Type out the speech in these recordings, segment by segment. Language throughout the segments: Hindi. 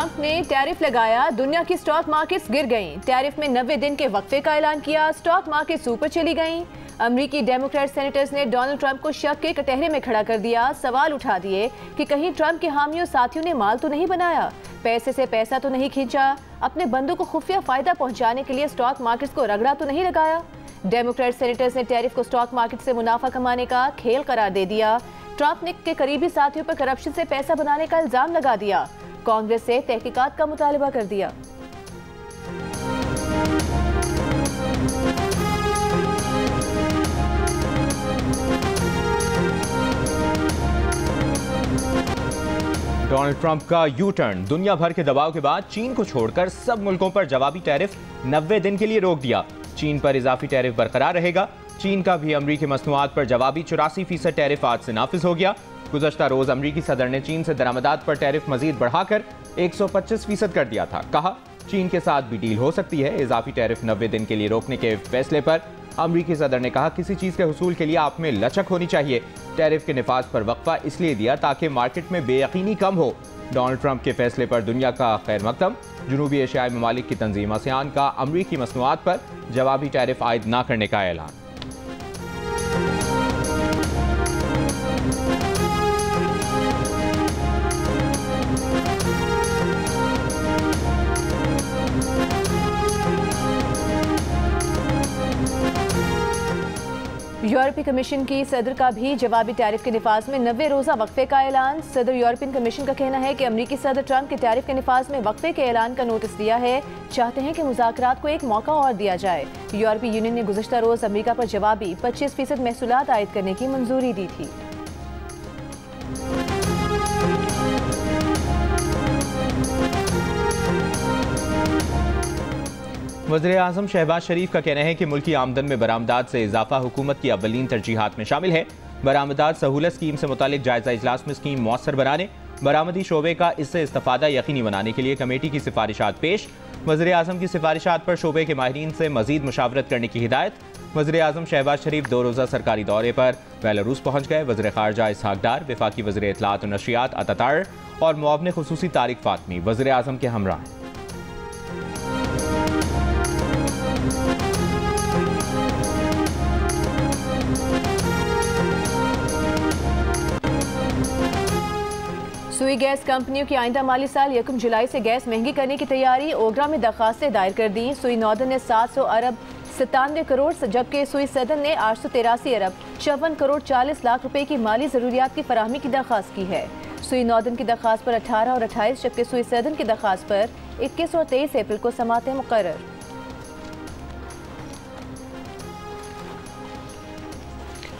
ट्रंप ने टैरिफ लगाया, दुनिया की स्टॉक मार्केट्स गिर गईं। टैरिफ में 90 दिन के वक्फे का ऐलान किया, स्टॉक मार्केट्स ऊपर चली गईं। अमरीकी डेमोक्रेट सेनेटर्स ने डोनाल्ड ट्रंप को शक के कटहरे में खड़ा कर दिया, सवाल उठा दिए कि कहीं ट्रंप के हामियों साथियों ने माल तो नहीं बनाया, पैसे से पैसा तो नहीं खींचा, अपने बंदों को खुफिया फायदा पहुंचाने के लिए स्टॉक मार्केट्स को रगड़ा तो नहीं लगाया। डेमोक्रेट सेनेटर्स ने टैरिफ को स्टॉक मार्केट से मुनाफा कमाने का खेल करार दे दिया। ट्रंप ने के करीबी साथियों पर करप्शन से पैसा बनाने का इल्जाम लगा दिया। कांग्रेस से तहकीकात का मुतालबा कर दिया। डोनाल्ड ट्रंप का यू टर्न, दुनिया भर के दबाव के बाद चीन को छोड़कर सब मुल्कों पर जवाबी टैरिफ 90 दिन के लिए रोक दिया। चीन पर इजाफी टैरिफ बरकरार रहेगा। चीन का भी अमरीकी मसनूआत पर जवाबी 84% टैरिफ आज से नाफिज हो गया। गुज़श्ता रोज अमरीकी सदर ने चीन से दरामदात पर टैरिफ मजीद बढ़ाकर 125% कर दिया था। कहा चीन के साथ भी डील हो सकती है। इजाफी टैरिफ 90 दिन के लिए रोकने के फैसले पर अमरीकी सदर ने कहा किसी चीज़ के हुसूल के लिए आप में लचक होनी चाहिए। टैरिफ के निफाज पर वक्फा इसलिए दिया ताकि मार्केट में बेयकीनी कम हो। डोनाल्ड ट्रंप के फैसले पर दुनिया का खैर मकदम। जनूबी एशियाई ममालिक की तंजीम आसियान का अमरीकी मसनूआत पर जवाबी टैरिफ आयद न करने का ऐलान। यूरोपीय कमीशन की सदर का भी जवाबी टैरिफ के निफाज में 90 रोज़ा वक्फे का ऐलान। सदर यूरोपियन कमीशन का कहना है कि अमरीकी सदर ट्रंप के टैरिफ के निफाज में वक्फे के ऐलान का नोटिस दिया है, चाहते हैं कि मुज़ाकरात को एक मौका और दिया जाए। यूरोपीय यूनियन ने गुज़श्ता रोज़ अमरीका पर जवाबी 25% महसूलात आयद करने की मंजूरी दी थी। वज़ीर-ए-आज़म शहबाज शरीफ का कहना है कि मुल्की आमदन में बरामदात से इजाफा हुकूमत की अव्वलीन तरजीहात में शामिल है। बरामदात सहूलत स्कीम से मुतालिक जायजा इजलास में स्कीम मौसर बनाने, बरामदी शोबे का इससे इस्तेफादा यकीनी बनाने के लिए कमेटी की सिफारिशात पेश। वज़ीर-ए-आज़म की सिफारिशात पर शोबे के माहिरीन से मजीद मुशावरत करने की हिदायत। वज़ीर-ए-आज़म शहबाज शरीफ 2 रोज़ा सरकारी दौरे पर बेलारूस पहुँच गए। वज़ीर ख़ारजा इसहाक डार, वफाकी वज़ीर इत्तलात और नशियात अतातार और मुआविन खुसूसी तारिक फातमी वज़ीर-ए-आज़म के हमरा हैं। सुई गैस कंपनियों की आइंदा माली साल 1 जुलाई से गैस महंगी करने की तैयारी। ओगरा में दरखास्तें दायर कर दी। सुई नॉर्दर्न ने 700 अरब 97 करोड़, जबकि सुई सदर्न ने 883 अरब 54 करोड़ 40 लाख रुपए की माली जरूरियात की फराहमी की दरख्वास्त की है। सुई नॉर्दर्न की दरख्वास्त पर 18 और 28, जबकि सुई सदर्न की दरख्वास्त पर 21 और 23 अप्रैल को समातें मुकर्रर।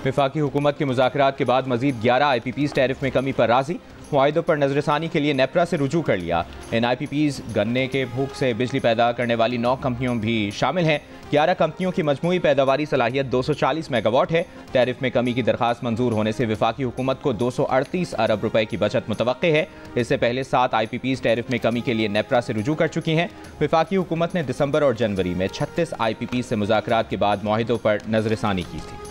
वफाकी हुकूमत के मुज़ाकरात के बाद मजीद 11 IPPs टैरिफ में कमी पर राजी। मुआहिदों पर नजरसानी के लिए नेपरा से रुजू कर लिया। इन IPPs गन्ने के भूख से बिजली पैदा करने वाली 9 कंपनियों भी शामिल हैं। 11 कंपनियों की मजमूई पैदावारी सलाहियत 240 मेगावाट है। टैरिफ में कमी की दरखास्त मंजूर होने से वफाकी हुकूमत को 238 अरब रुपए की बचत मुतवक्के है। इससे पहले 7 IPPs टैरिफ में कमी के लिए नेपरा से रुजू कर चुकी हैं। वफाकी हुकूमत ने दिसंबर और जनवरी में 36 IPPs से मुज़ाकरात के बाद मुआहिदों पर नजरसानी की थी।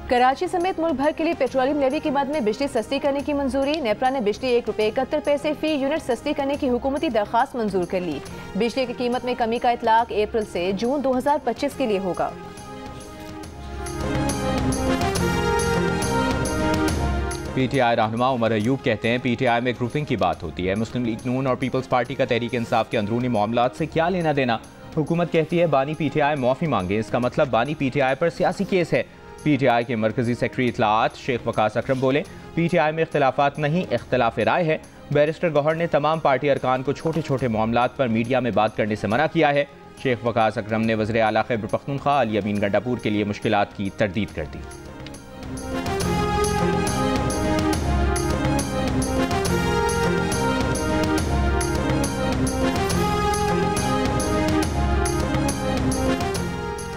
कराची समेत मुल्क भर के लिए पेट्रोलियम लेवी की मद में बिजली सस्ती करने की मंजूरी। नेपरा ने बिजली 1 रुपये 71 पैसे फी यूनिट सस्ती करने की हुकूमती दरख्वास्त मंजूर कर ली। बिजली की कीमत में कमी का इतलाक अप्रैल से जून 2025 के लिए होगा। PTI रहनुमा उमर अयूब कहते हैं PTI में ग्रुपिंग की बात होती है। मुस्लिम लीग नून और पीपल्स पार्टी का तहरीक इंसाफ के अंदरूनी मामलात से क्या लेना देना। हुकूमत कहती है बानी PTI माफ़ी मांगे, इसका मतलब बानी PTI पर सियासी केस है। PTI के मरकजी सेक्रेटरी इत्तलाआत शेख वकास अकरम बोले PTI में इख्तलाफात नहीं, इख्तलाफ राय है। बैरिस्टर गौहर ने तमाम पार्टी अरकान को छोटे छोटे मामलात पर मीडिया में बात करने से मना किया है। शेख वकास अकरम ने वज़ीर आला खैबर पख्तूनख्वा अली अमीन गंडापुर के लिए मुश्किलात की तरदीद कर दी।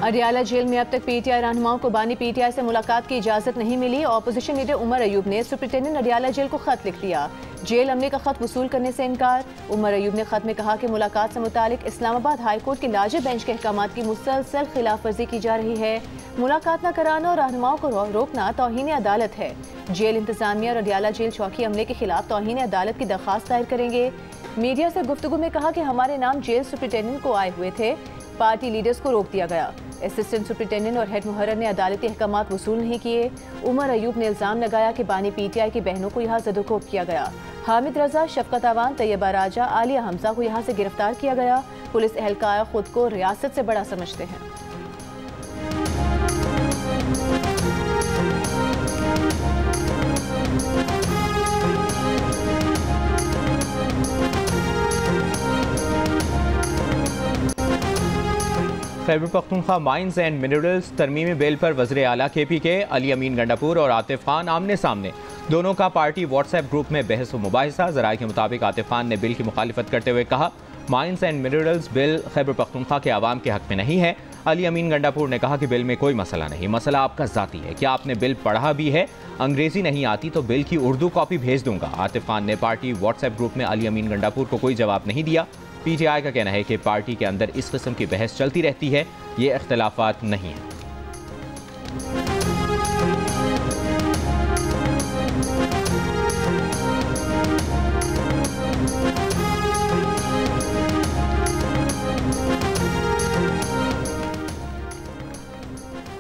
अडियाला जेल में अब तक PTI रहनुमाओं को बानी PTI से मुलाकात की इजाजत नहीं मिली। ऑपोजिशन लीडर उमर अयूब ने सुप्रिंटेंडेंट अडियाला जेल को खत लिख दिया। जेल अमले का खत वसूल करने से इनकार। उमर अयूब ने खत में कहा कि मुलाकात से मुतालिक इस्लामाबाद हाई कोर्ट के लाजिम बेंच के अहकामात की मुसलसल खिलाफ वर्जी की जा रही है। मुलाकात न कराना और रहनुमाओं को रोकना तौहीन अदालत है। जेल इंतजामिया और अडियाला जेल चौकी अमले के खिलाफ तौहीन अदालत की दरख्वास्त दायर करेंगे। मीडिया से गुफ्तगू में कहा कि हमारे नाम जेल सुप्रिंटेंडेंट को आए हुए थे, पार्टी लीडर्स को रोक दिया गया। असिस्टेंट सुप्रिंटेंडेंट और हेड मुहर्रर ने अदालती अहकामात वसूल नहीं किए। उमर अयूब ने इल्जाम लगाया कि बानी PTI की बहनों को यहाँ ज़दोकोब किया गया। हामिद रजा, शफकत अवान, तैयबा राजा, आलिया हमजा को यहाँ से गिरफ्तार किया गया। पुलिस एहलकार खुद को रियासत से बड़ा समझते हैं। Khyber Pakhtunkhwa mines and minerals तरमीमी बिल पर वज़ीर आला KP के अली अमीन गंडापुर और आतिफ खान आमने सामने। दोनों का पार्टी व्हाट्सएप ग्रुप में बहस व मुबाहिसा। ज़राए के मुताबिक आतिफ खान ने बिल की मुखालिफत करते हुए कहा, mines and minerals bill Khyber Pakhtunkhwa के आवाम के हक में नहीं है। अली अमीन गंडापुर ने कहा कि बिल में कोई मसला नहीं, मसला आपका ज़ाती है। क्या आपने बिल पढ़ा भी है? अंग्रेजी नहीं आती तो बिल की उर्दू कॉपी भेज दूंगा। आतिफ खान ने पार्टी व्हाट्सएप ग्रुप में अली अमीन गंडापुर को कोई जवाब नहीं दिया। PTI का कहना है कि पार्टी के अंदर इस किस्म की बहस चलती रहती है, ये इख्तलाफात नहीं है।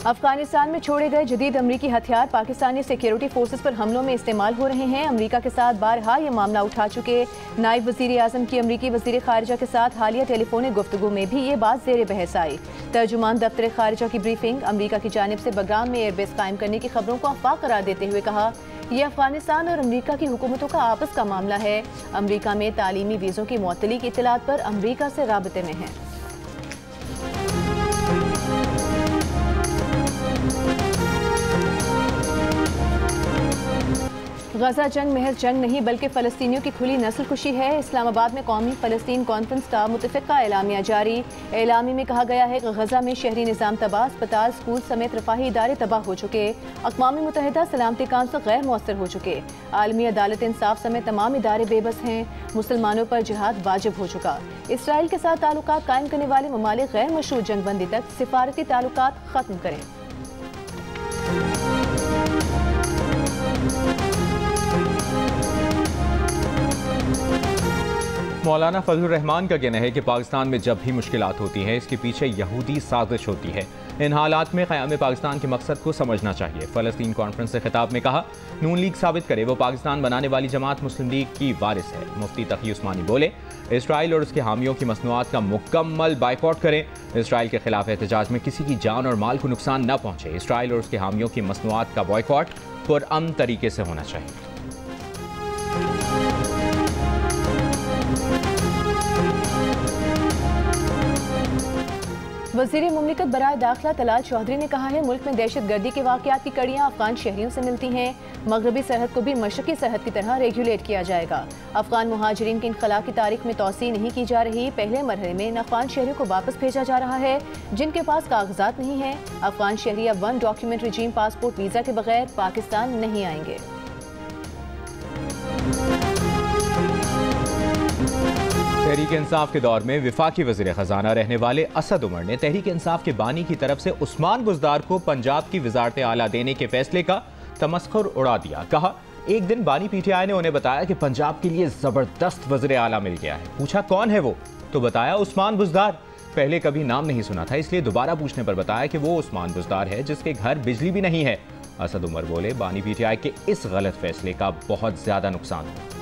अफगानिस्तान में छोड़े गए जदीद अमरीकी हथियार पाकिस्तानी सिक्योरिटी फोर्सेस पर हमलों में इस्तेमाल हो रहे हैं। अमरीका के साथ बारहा ये मामला उठा चुके नायब वज़ीर आज़म की अमरीकी वज़ीर ख़ारिजा के साथ हालिया टेलीफोनिक गुफ्तगू में भी ये बात ज़ेर बहस आई। तर्जुमान दफ्तर ख़ारिजा की ब्रीफिंग। अमरीका की जानिब से बगराम में एयरबेस कायम करने की खबरों को अफवाह करार देते हुए कहा, यह अफगानिस्तान और अमरीका की हुकूमतों का आपस का मामला है। अमरीका में तालीमी वीज़ों की मुअत्तली की इत्तलात पर अमरीका से राबते में है। गजा जंग महज जंग नहीं बल्कि फ़लस्तीनियों की खुली नस्ल खुशी है। इस्लामाबाद में कौमी फ़लस्तीन कॉन्फ्रेंस का मुतफ़िक़ा एलामिया जारी। एलामी में कहा गया है कि गजा में शहरी निज़ाम तबाह, अस्पताल, स्कूल समेत रफ़ाही इदारे तबाह हो चुके। अक़वाम मुत्तहिदा सलामती काउंसिल गैर मुअस्सर हो चुके। आलमी अदालत इंसाफ समेत तमाम इदारे बेबस हैं। मुसलमानों पर जिहाद वाजिब हो चुका। इसराइल के साथ ताल्लुकात कायम करने वाले ममालिक गैर मशरूत जंगबंदी तक सिफारती ताल्लुकात ख़त्म करें। मौलाना फजलुर रहमान का कहना है कि पाकिस्तान में जब भी मुश्किलात होती हैं इसके पीछे यहूदी साजिश होती है। इन हालात में क़याम पाकिस्तान के मकसद को समझना चाहिए। फ़लस्तीन कॉन्फ्रेंस से खिताब में कहा, नून लीग साबित करे वो पाकिस्तान बनाने वाली जमात मुस्लिम लीग की वारिस है। मुफ्ती तकी उस्मानी बोले, इसराइल और उसके हामियों की मसनूआत का मुकम्मल बाइकॉट करें। इसराइल के खिलाफ एहतजाज में किसी की जान और माल को नुकसान न पहुँचे। इसराइल और उसके हामियों की मसनूआत का बॉयकॉट पुरअमन तरीके से होना चाहिए। वज़ीर मुमलिकत बराए दाखिला तलाल चौधरी ने कहा है, मुल्क में दहशत गर्दी के वाक़यात की कड़ियाँ अफगान शहरियों से मिलती हैं। मगरबी सरहद को भी मशरक़ी सरहद की तरह रेगुलेट किया जाएगा। अफगान मुहाजिरीन की इनखला की तारीख में तौसी नहीं की जा रही। पहले मरहले में इन अफगान शहरियों को वापस भेजा जा रहा है जिनके पास कागजात नहीं है। अफगान शहरी अब 1 डॉक्यूमेंट रिजीम पासपोर्ट वीज़ा के बगैर पाकिस्तान नहीं आएंगे। तहरीक इंसाफ के दौर में विफाकी वज़ीर ख़जाना रहने वाले असद उमर ने तहरीक इंसाफ के बानी की तरफ से उस्मान बुज़दार को पंजाब की वज़ारत आला देने के फैसले का तमस्खुर उड़ा दिया। कहा, एक दिन बानी PTI ने उन्हें बताया कि पंजाब के लिए ज़बरदस्त वज़ीर आला मिल गया है। पूछा कौन है वो, तो बताया उस्मान बुज़दार। पहले कभी नाम नहीं सुना था, इसलिए दोबारा पूछने पर बताया कि वो उस्मान बुज़दार है जिसके घर बिजली भी नहीं है। असद उमर बोले, बानी PTI के इस गलत फैसले का बहुत ज़्यादा नुकसान हुआ।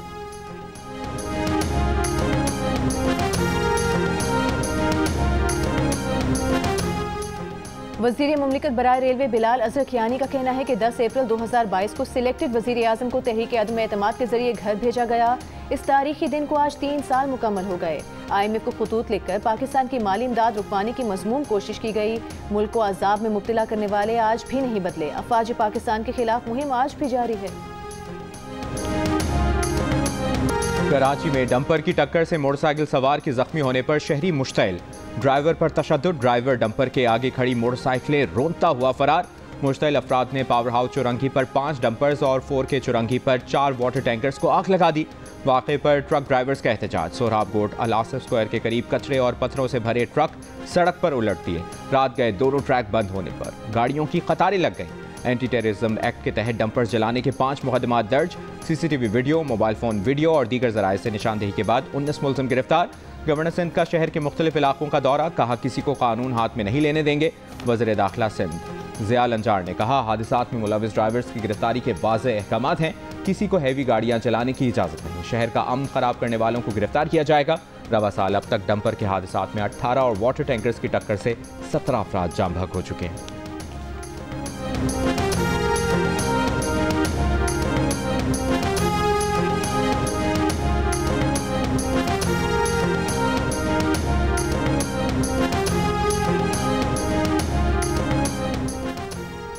वज़ीर मुमलिकत बराए रेलवे बिलाल अज़हर कियानी का कहना है कि 10 अप्रैल 2022 को सिलेक्टेड वज़ीर आज़म को तहरीक अदम एतमाद के जरिए घर भेजा गया। इस तारीखी दिन को आज 3 साल मुकम्मल हो गए। IMF को खतूत लिखकर पाकिस्तान की माली इमदाद रुकवाने की मज़मूम कोशिश की गई। मुल्क को अजाब में मुब्तला करने वाले आज भी नहीं बदले। अफवाज पाकिस्तान के खिलाफ मुहिम आज भी जारी है। कराची में डंपर की टक्कर से मोटरसाइकिल सवार के जख्मी होने पर शहरी मुश्तइल। ड्राइवर पर तशद्दुद, ड्राइवर डंपर के आगे खड़ी मोटरसाइकिलें रोंदता हुआ फरार। मुश्तइल अफराद ने पावर हाउस चौरंगी पर 5 डंपर्स और 4K चौरंगी पर 4 वाटर टैंकर्स को आग लगा दी। वाक़े पर ट्रक ड्राइवर्स का एहतजाज। सोहराब गोट अल आसिफ स्क्वायर के करीब कचरे और पत्थरों से भरे ट्रक सड़क पर उलट दिए। रात गए दोनों ट्रैक बंद होने पर गाड़ियों की कतारें लग गईं। एंटी टेररिज्म एक्ट के तहत डंपर्स जलाने के 5 मुकदमात दर्ज। CCTV video, mobile phone video और दीगर जराए से निशानदेही के बाद 19 मुलजिम गिरफ्तार। गवर्नर सिंध का शहर के मुख्तलिफ इलाकों का दौरा, कहा किसी को कानून हाथ में नहीं लेने देंगे। वज़ीर दाखिला सिंध ज़िया लंजार ने कहा हादसात में मुलविस ड्राइवर्स की गिरफ्तारी के वाज़ेह अहकामात हैं, किसी को हैवी गाड़ियां चलाने की इजाज़त नहीं। शहर का अमन खराब करने वालों को गिरफ्तार किया जाएगा। रवा साल अब तक डंपर के हादसात में 18 और वाटर टैंकर्स की टक्कर से 17 अफराद जाम बहक हो चुके हैं।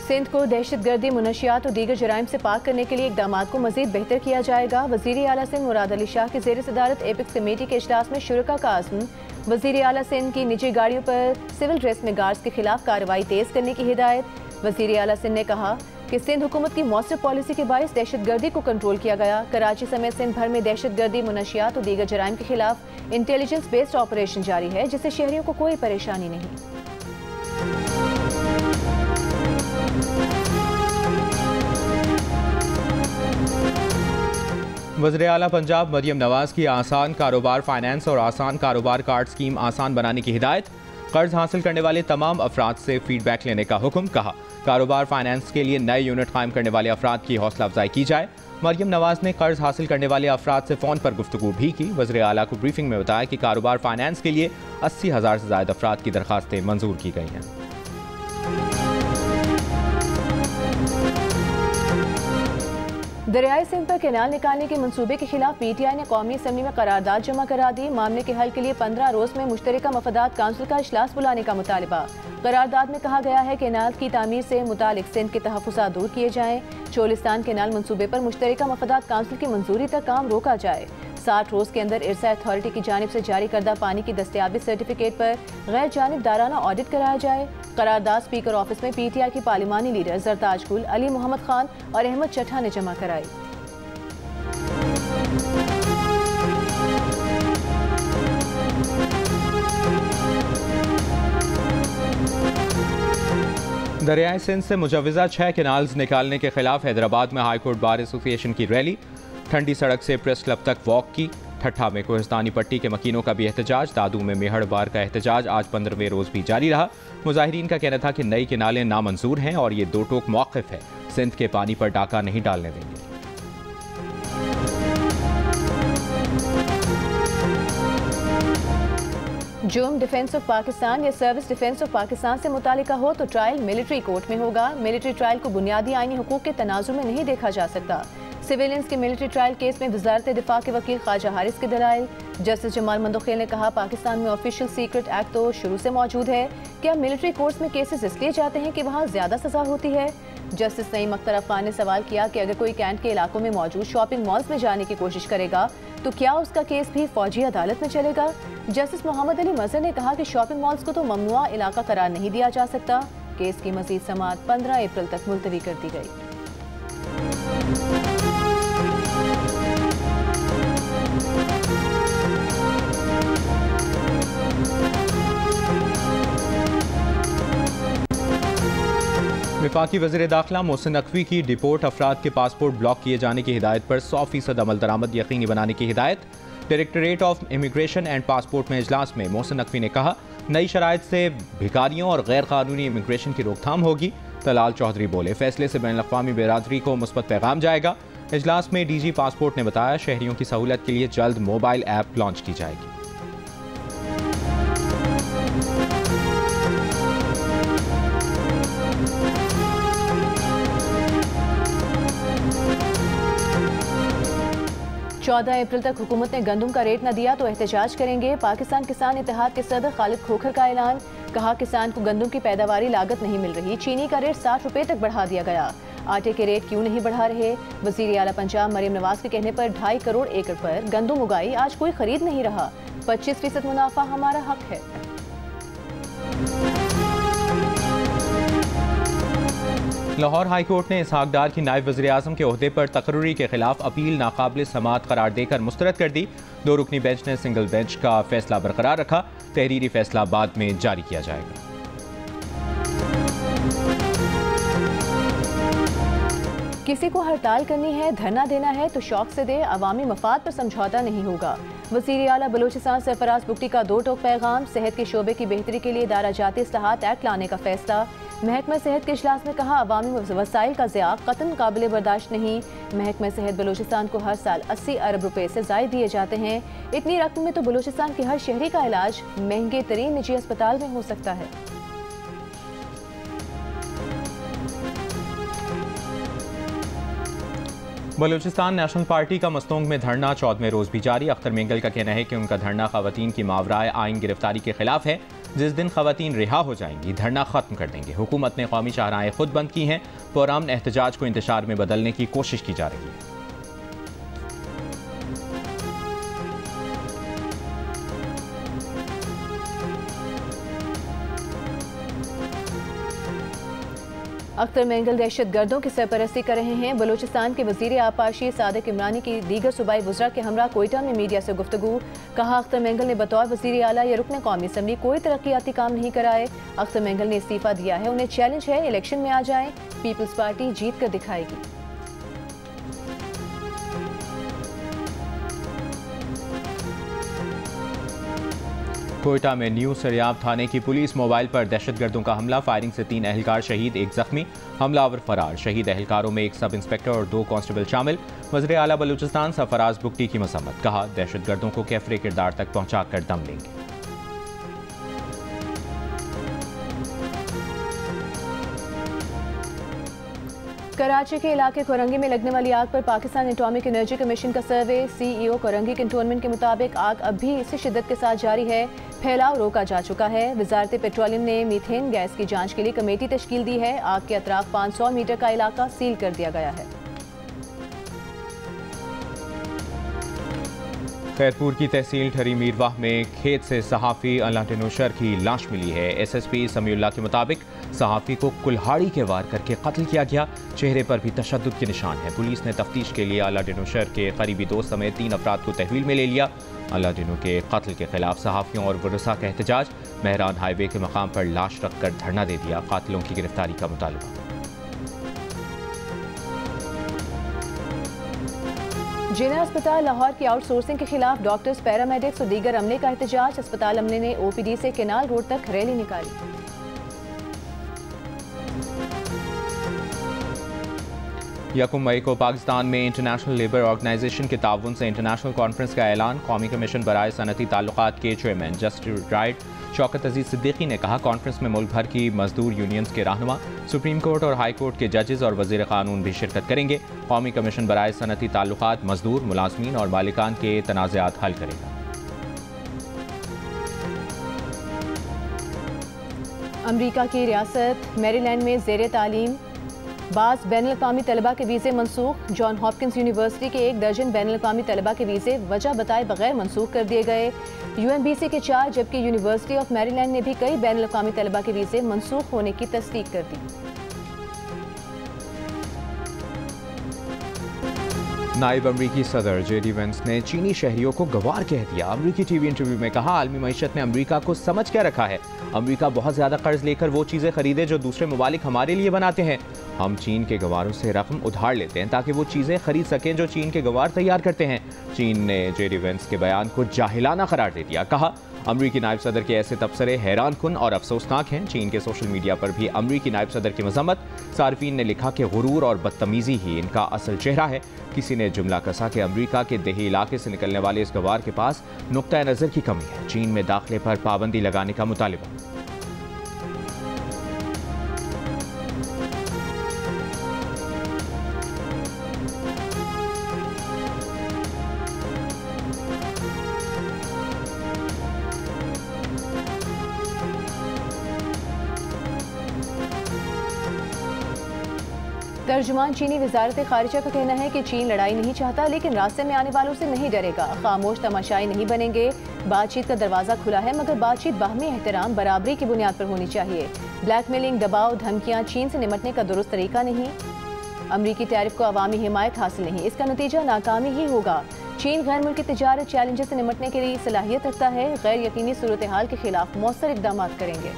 सिंध को दहशतगर्दी, मुनशियात और दीगर जराइम से पाक करने के लिए इकदाम को मजीद बेहतर किया जाएगा। वज़ीर आला सिंध मुराद अली शाह की ज़ेर सदारत एपिक्स कमेटी के इजलास में शुरका का आज़म। वज़ीर आला सिंध की निजी गाड़ियों पर सिविल ड्रेस में गार्ड्स के खिलाफ कार्रवाई तेज़ करने की हिदायत। वज़ीर आला सिंध ने कहा कि सिंध हुकूमत की मौसर पॉलिसी के बायस दहशतगर्दी को कंट्रोल किया गया। कराची समेत सिंध भर में दहशतगर्दी, मुनशियात और दीगर जराइम के खिलाफ इंटेलिजेंस बेस्ड ऑपरेशन जारी है, जिससे शहरियों को कोई परेशानी नहीं। वज़ीर आला पंजाब मरियम नवाज की आसान कारोबार फाइनेंस और आसान कारोबार कार्ड स्कीम आसान बनाने की हिदायत। कर्ज हासिल करने वाले तमाम अफराद से फीडबैक लेने का हुक्म। कहा कारोबार फाइनेंस के लिए नए यूनिट कायम करने वाले अफराद की हौसला अफजाई की जाए। मरियम नवाज ने कर्ज हासिल करने वाले अफराद से फ़ोन पर गुफ्तगू भी की। वज़ीर आला को ब्रीफिंग में बताया कि कारोबार फाइनेंस के लिए 80,000 से ज़्यादा अफराद की दरखास्तें मंजूर की गई हैं। दरियाई सिंध पर कैनाल निकालने के मंसूबे के खिलाफ PTI ने कौमी असम्बली में करारदाद जमा करा दी। मामले के हल के लिए 15 रोज में मुश्तरका मफादात काउंसिल का इजलास बुलाने का मुतालिबा। करारदाद में कहा गया है कि कैनाल की तामीर से मुतालिक सिंध के तहफ़्फ़ुज़ात दूर किए जाएँ। चोलिस्तान कैनाल मंसूबे पर मुश्तरका मफादात काउंसिल की मंजूरी तक काम रोका जाए। 60 रोज के अंदर इरसा अथॉरिटी की जानिब से जारी करदा पानी की दस्तयाबी सर्टिफिकेट पर गैर जानिबदाराना ऑडिट कराया जाए। करारदाद स्पीकर ऑफिस में PTI की पार्लिमानी लीडर जरताज गुल, अली मोहम्मद खान और अहमद चट्ठा ने जमा कराई। दरियाई सिंध से मुजवज़ा 6 कैनाल्स निकालने के खिलाफ हैदराबाद में हाईकोर्ट बार एसोसिएशन की रैली। ठंडी सड़क से प्रेस क्लब तक वॉक की। ठट्ठा में कोहिस्तानी पट्टी के मकीनों का भी एहतजाज। दादू में मेहड़ बार का एहतजाज आज 15वें रोज़ भी जारी रहा। मुजाहिरीन का कहना था कि नई किनालें नामंजूर हैं और ये दो टोक मौक़िफ़ है, सिंध के पानी पर डाका नहीं डालने देंगे। जुर्म डिफेंस ऑफ पाकिस्तान या सर्विस डिफेंस ऑफ पाकिस्तान से मुतालिका हो तो ट्रायल मिलिट्री कोर्ट में होगा। मिलिट्री ट्रायल को बुनियादी आईनी हुकूक के तनाजुर में नहीं देखा जा सकता। सिविलियंस के मिलिट्री ट्रायल केस में वजारत दिफा के वकील ख्वाजा हारिस के दलाइल। जस्टिस जमाल मंदोखेल ने कहा पाकिस्तान में ऑफिशियल सीक्रेट एक्ट तो शुरू से मौजूद है। क्या मिलिट्री कोर्ट्स में केसेस इसलिए जाते हैं कि वहाँ ज़्यादा सजा होती है? जस्टिस नईम अख्तर अफगान ने सवाल किया कि अगर कोई कैंट के इलाकों में मौजूद शॉपिंग मॉल्स में जाने की कोशिश करेगा तो क्या उसका केस भी फौजी अदालत में चलेगा? जस्टिस मोहम्मद अली मजहर ने कहा कि शॉपिंग मॉल्स को तो ममनुआ इलाका करार नहीं दिया जा सकता। केस की मजीद समाअत 15 अप्रैल तक मुलतवी कर दी गई। वफाकी वज़ीर दाखिला मोहसिन नकवी की डिपोर्ट अफराद के पासपोर्ट ब्लॉक किए जाने की हिदायत पर 100% अमल दरामद यकीनी बनाने की हिदायत। Directorate of immigration and passport में इजलास में मोहसिन नकवी ने कहा नई शराइत से भिखारियों और गैर कानूनी इमिग्रेशन की रोकथाम होगी। तलाल चौधरी बोले फैसले से बैनुल-अक़वामी बिरादरी को मुस्बत पैगाम जाएगा। इजलास में DG पासपोर्ट ने बताया शहरियों की सहूलत के लिए जल्द मोबाइल ऐप लॉन्च की जाएगी। चौदह अप्रैल तक हुकूमत ने गंदम का रेट न दिया तो एहतजाज करेंगे। पाकिस्तान किसान इत्तेहाद के सदर खालिद खोखर का ऐलान। कहा किसान को गंदम की पैदावारी लागत नहीं मिल रही। चीनी का रेट 60 रुपए तक बढ़ा दिया गया। आटे के रेट क्यों नहीं बढ़ा रहे? वज़ीर आला पंजाब मरियम नवाज के कहने पर 2.5 करोड़ एकड़ पर गंदम उगाई, आज कोई खरीद नहीं रहा। 25% मुनाफा हमारा हक है। लाहौर हाई कोर्ट ने इसहाक डार की नायब वज़ीर आज़म के ओहदे पर तकर्री के खिलाफ अपील नाकाबिल समाअत करार देकर मुस्तरद कर दी। 2 रुकनी बेंच ने सिंगल बेंच का फैसला बरकरार रखा। तहरीरी फैसला बाद में जारी किया जाएगा। किसी को हड़ताल करनी है, धरना देना है तो शौक से दे, अवामी मफाद पर समझौता नहीं होगा। वज़ीर आला बलूचिस्तान सरफराज बुगटी का 2 टोक पैगाम। सेहत के शोबे की बेहतरी के लिए दायरा जाती इस्लाहात एक्ट लाने का फैसला। महकमा सेहत के इजलास में कहा, अवामी वसाइल का ज़िया कतन काबिल बर्दाश्त नहीं। महकमा सेहत बलूचिस्तान को हर साल 80 अरब रुपए से ज़ायद दिए जाते हैं। इतनी रकम में तो बलूचिस्तान के हर शहरी का इलाज महंगे तरीन निजी अस्पताल में हो सकता है। बलूचिस्तान नेशनल पार्टी का मस्तोंग में धरना 14वें रोज भी जारी। अख्तर मेंगल का कहना है कि उनका धरना खवातीन की मावराए आइन गिरफ्तारी के खिलाफ है। जिस दिन खवातीन रिहा हो जाएंगी धरना खत्म कर देंगे। हुकूमत ने कौमी शाहराहें खुद बंद की हैं। पुरअमन एहतजाज को इंतशार में बदलने की कोशिश की जा रही है। अख्तर मेंगल दहशत गर्दों की सरपरस्ती कर रहे हैं। बलूचिस्तान के वजीर आपाशी सादिक इमरानी की दीगर सूबाई वज़रा के हमरा कोयटा में मीडिया से गुफ्तगू। कहा, अख्तर मेंगल ने बतौर वजीर आला या रुकन कौमी असम्बली कोई तरक्याती काम नहीं कराए। अख्तर मेंगल ने इस्तीफा दिया है। उन्हें चैलेंज है, इलेक्शन में आ जाएं, पीपल्स पार्टी जीत कर दिखाएगी। कोयटा में न्यू सरियाब थाने की पुलिस मोबाइल पर दहशतगर्दों का हमला। फायरिंग से 3 एहलकार शहीद, 1 जख्मी। हमलावर फरार। शहीद एहलकारों में 1 सब इंस्पेक्टर और 2 कांस्टेबल शामिल। वज़ीर आला बलूचिस्तान सरफराज बुगटी की मसम्मत। कहा, दहशतगर्दों को कैफरे किरदार तक पहुंचाकर दम लेंगे। कराची के इलाके कोरंगी में लगने वाली आग पर पाकिस्तान एटॉमिक एनर्जी कमीशन का सर्वे। CEO कोरंगी कंटोनमेंट के मुताबिक आग अब भी इसी शिद्दत के साथ जारी है। फैलाव रोका जा चुका है। वजारत पेट्रोलियम ने मीथेन गैस की जांच के लिए कमेटी तश्कील दी है। आग के अतराफ 500 मीटर का इलाका सील कर दिया गया है। खैरपुर की तहसील ठरी मीरवाह में खेत से सहाफ़ी अल्लाह की लाश मिली है। SSP समीउल्लाह के मुताबिक सहाफ़ी को कुल्हाड़ी के वार करके कत्ल किया गया। चेहरे पर भी तशद्दुद के निशान है। पुलिस ने तफ्तीश के लिए अल्लाह के करीबी दोस्त समेत 3 अफराद को तहवील में ले लिया। अल्लाह के कत्ल के खिलाफ सहाफ़ियों और वरसा का एहतजाज। महरान हाईवे के मकाम पर लाश रखकर धरना दे दिया। कातिलों की गिरफ्तारी का मुतालबा। जिला अस्पताल लाहौर की आउटसोर्सिंग के खिलाफ डॉक्टर्स, पैरामेडिक्स और दीगर अमले का एहतजाज। अस्पताल अमले ने OPD से केनाल रोड तक रैली निकाली। यकम मई को पाकिस्तान में इंटरनेशनल लेबर ऑर्गेनाइजेशन के ताउन से इंटरनेशनल कॉन्फ्रेंस का ऐलान। कौमी कमीशन बराए सनती ताल्लुकात के चेयरमैन जस्टिस राइट शौकत अजीज सिद्दीकी ने कहा, कॉन्फ्रेंस में मुल्क भर की मजदूर यूनियंस के रहनुमा, सुप्रीम कोर्ट और हाई कोर्ट के जजेस और वजीर कानून भी शिरकत करेंगे। कौमी कमीशन बराए सनती ताल्लुकात मजदूर, मुलाजमीन और मालिकान के तनाज़ात हल करेगा। अमरीका की रियासत मैरीलैंड में ज़ेर तालीम बाज़ बैनुल-अक़वामी तलबा के वीज़े मनसूख। जॉन हॉपकिंस यूनिवर्सिटी के 1 दर्जन बैनुल-अक़वामी तलबा के वीज़े वजह बताए बगैर मनसूख कर दिए गए। UMBC के 4 जबकि यूनिवर्सिटी ऑफ मैरीलैंड ने भी कई बैनुल-अक़वामी तलबा के वीज़े मनसूख होने की तस्दीक कर दी। नायब अमरीकी सदर JD वेंस ने चीनी शहरियों को गवार कह दिया। अमरीकी TV इंटरव्यू में कहा, आलमी मईशत ने अमरीका को समझ क्या रखा है। अमरीका बहुत ज़्यादा कर्ज लेकर वो चीज़ें खरीदे जो दूसरे ममालिक हमारे लिए बनाते हैं। हम चीन के गवारों से रकम उधार लेते हैं ताकि वो चीज़ें खरीद सकें जो चीन के गवार तैयार करते हैं। चीन ने JD वेंस के बयान को जाहिलाना करार दे दिया। कहा, अमरीकी नायब सदर के ऐसे तबसरे हैरान कुन और अफसोसनाक हैं। चीन के सोशल मीडिया पर भी अमरीकी नायब सदर की मजम्मत। सार्फिन ने लिखा कि गुरूर और बदतमीजी ही इनका असल चेहरा है। किसी ने जुमला कसा कि अमरीका के देही इलाके से निकलने वाले इस गवार के पास नुक्ता नज़र की कमी है। चीन में दाखिले पर पाबंदी लगाने का मुतालिबा। तर्जुमान चीनी वजारत खारिजा का कहना है कि चीन लड़ाई नहीं चाहता, लेकिन रास्ते में आने वालों से नहीं डरेगा। खामोश तमाशाई नहीं बनेंगे। बातचीत का दरवाज़ा खुला है, मगर बातचीत बाहमी एहतराम बराबरी की बुनियाद पर होनी चाहिए। ब्लैकमेलिंग, दबाव, धमकियाँ चीन से निपटने का दुरुस्त तरीका नहीं। अमरीकी टैरिफ को अवामी हिमायत हासिल नहीं, इसका नतीजा नाकामी ही होगा। चीन गैर मुल्की तिजारत चैलेंजेस से निपटने के लिए सलाहियत रखता है। गैर यकीनी सूरत हाल के खिलाफ मौसर इकदाम करेंगे।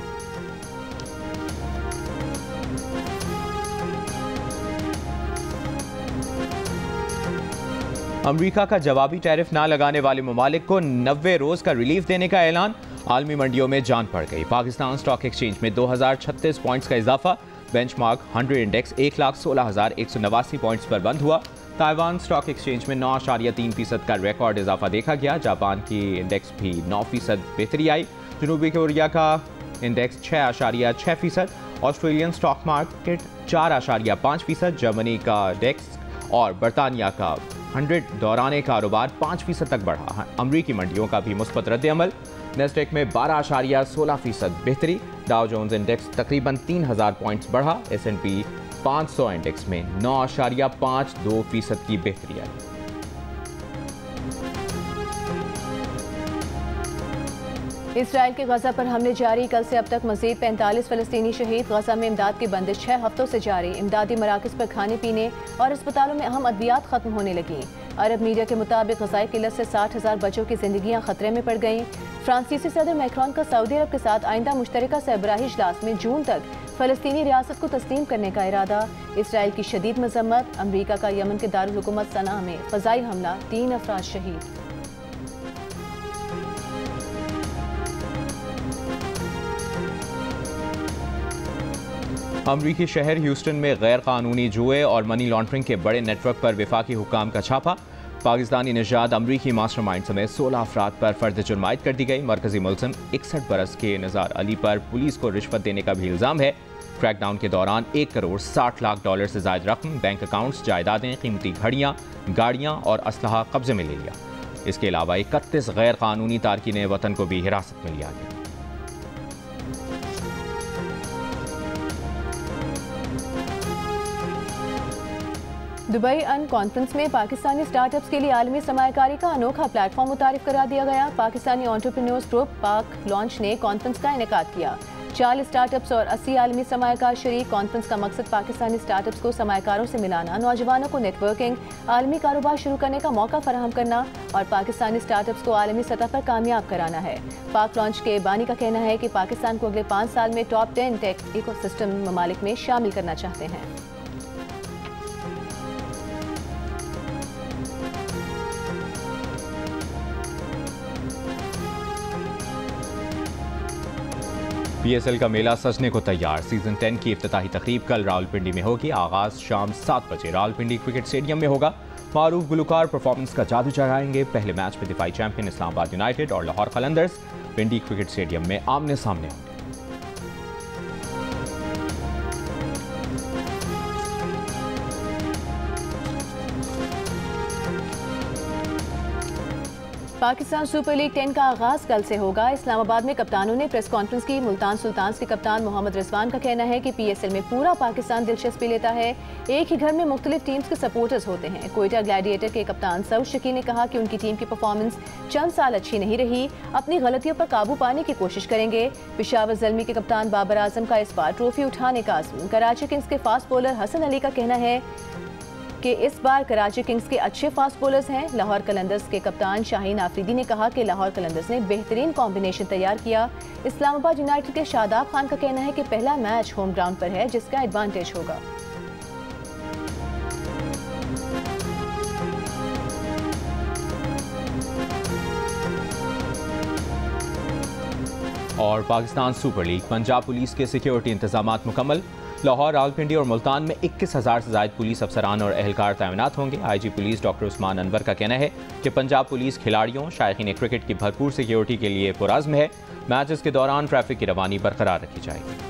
अमेरिका का जवाबी टैरिफ ना लगाने वाले ममालिक को 90 रोज का रिलीफ देने का ऐलान। आलमी मंडियों में जान पड़ गई। पाकिस्तान स्टॉक एक्सचेंज में 2036 पॉइंट्स का इजाफा। बेंचमार्क 100 इंडेक्स 1,16,189 पॉइंट्स पर बंद हुआ। ताइवान स्टॉक एक्सचेंज में 9.3% का रिकॉर्ड इजाफा देखा गया। जापान की इंडेक्स भी 9% बेहतरी आई। जनूबी कोरिया का index 6.6%। Australian stock market 4.5%। Germany का इंडेक्स और बरतानिया का 100 दौरान कारोबार 5% तक बढ़ा। अमरीकी मंडियों का भी मुस्बत रद्द-ए-अमल। नेस्डेक में 12.16% बेहतरी। डाउ जोन्स इंडेक्स तकरीबन 3,000 पॉइंट्स बढ़ा। S&P 500 इंडेक्स में 9.52% की बेहतरी आई। इसराइल के गजा पर हमले जारी। कल से अब तक मजीद 45 फलस्तीनी शहीद। गजा में इमदाद की बंदिश 6 हफ्तों से जारी। इमदादी मराकज़ पर खाने पीने और अस्पतालों में अहम अद्वियात खत्म होने लगी। अरब मीडिया के मुताबिक गजाई किल्लत से 60,000 बच्चों की जिंदगियां खतरे में पड़ गईं। फ्रांसीसी सदर मैक्रोन का सऊदी अरब के साथ आइंदा मुश्तरका सरबराही इजलास में जून तक फलस्तीनी रियासत को तस्लीम करने का इरादा। इसराइल की शदीद मजम्मत। अमरीका का यमन के दारुल हुकूमत सना में फ़ज़ाई हमला, 3 अफराद शहीद। अमरीकी शहर ह्यूस्टन में गैर कानूनी जुए और मनी लॉन्ड्रिंग के बड़े नेटवर्क पर वफाकी हुक्काम का छापा। पाकिस्तानी निजात अमरीकी मास्टरमाइंड समेत 16 अफराद पर फर्द जुर्म आयद कर दी गई। मरकजी मुल्ज़िम 61 बरस के निज़ार अली पर पुलिस को रिश्वत देने का भी इल्ज़ाम है। क्रैकडाउन के दौरान $1,60,00,000 से ज़ायद रकम, बैंक अकाउंट्स, जायदादें, कीमती घड़ियाँ, गाड़ियाँ और असलहा कब्जे में ले लिया। इसके अलावा 31 गैर कानूनी तारकीन वतन को भी हिरासत में लिया गया। दुबई अन कॉन्फ्रेंस में पाकिस्तानी स्टार्टअप्स के लिए आलमी सरमायाकारी का अनोखा प्लेटफॉर्म मुतारिफ करार दिया गया। पाकिस्तानी एंटरप्रेन्योर्स ग्रुप पाक लॉन्च ने कॉन्फ्रेंस का इनेकाद किया। 40 स्टार्टअप्स और 80 आलमी सरमायाकार शरीक। कॉन्फ्रेंस का मकसद पाकिस्तानी स्टार्टअप्स को सरमायाकारों से मिलाना, नौजवानों को नेटवर्किंग, आलमी कारोबार शुरू करने का मौका फराहम करना और पाकिस्तानी स्टार्टअप्स को आलमी सतह पर कामयाब कराना है। पाक लॉन्च के बानी का कहना है कि पाकिस्तान को अगले 5 साल में टॉप 10 टेक इकोसिस्टम ममालिक में शामिल करना चाहते हैं। PSL का मेला सजने को तैयार। सीजन 10 की इफ्तिताही तकरीब कल रावलपिंडी में होगी। आगाज शाम 7 बजे रावलपिंडी क्रिकेट स्टेडियम में होगा। मारूफ गुलकार परफॉर्मेंस का जादू चढ़ाएंगे। पहले मैच में दिफाई चैंपियन इस्लामाबाद यूनाइटेड और लाहौर कलंदर्स पिंडी क्रिकेट स्टेडियम में आमने सामने होंगे। पाकिस्तान सुपर लीग 10 का आगाज कल से होगा। इस्लामाबाद में कप्तानों ने प्रेस कॉन्फ्रेंस की। मुल्तान सुल्तान्स के कप्तान मोहम्मद रिजवान का कहना है कि PSL में पूरा पाकिस्तान दिलचस्पी लेता है। एक ही घर में मुख्तलिफ टीम्स के सपोर्टर्स होते हैं। कोयटा ग्लैडिएटर के कप्तान सऊद शकी ने कहा कि उनकी टीम की परफॉर्मेंस चंद साल अच्छी नहीं रही, अपनी गलतियों पर काबू पाने की कोशिश करेंगे। पेशावर ज़ल्मी के कप्तान बाबर आजम का इस बार ट्रॉफी उठाने का आज़म। कराची किंग्स के फास्ट बॉलर हसन अली का कहना है कि इस बार कराची किंग्स के अच्छे फास्ट बॉलर्स हैं। लाहौर कलंदर्स के कप्तान शाहीन आफरीदी ने कहा कि लाहौर कलंदर्स ने बेहतरीन कॉम्बिनेशन तैयार किया। इस्लामाबाद यूनाइटेड के शादाब खान का कहना है कि पहला मैच होम ग्राउंड पर है, जिसका एडवांटेज होगा। और Pakistan super league, Punjab police के सिक्योरिटी इंतजामात मुकम्मल। लाहौर, रावलपिंडी और मुल्तान में 21,000 से ज़ायद पुलिस अफसरान और एहलकार तैनात होंगे। IG police doctor Usman Anwar का कहना है कि पंजाब पुलिस खिलाड़ियों, शायकीन क्रिकेट की भरपूर सिक्योरिटी के लिए पुरज़्म है। मैचेस के दौरान ट्रैफिक की रवानी बरकरार रखी जाएगी।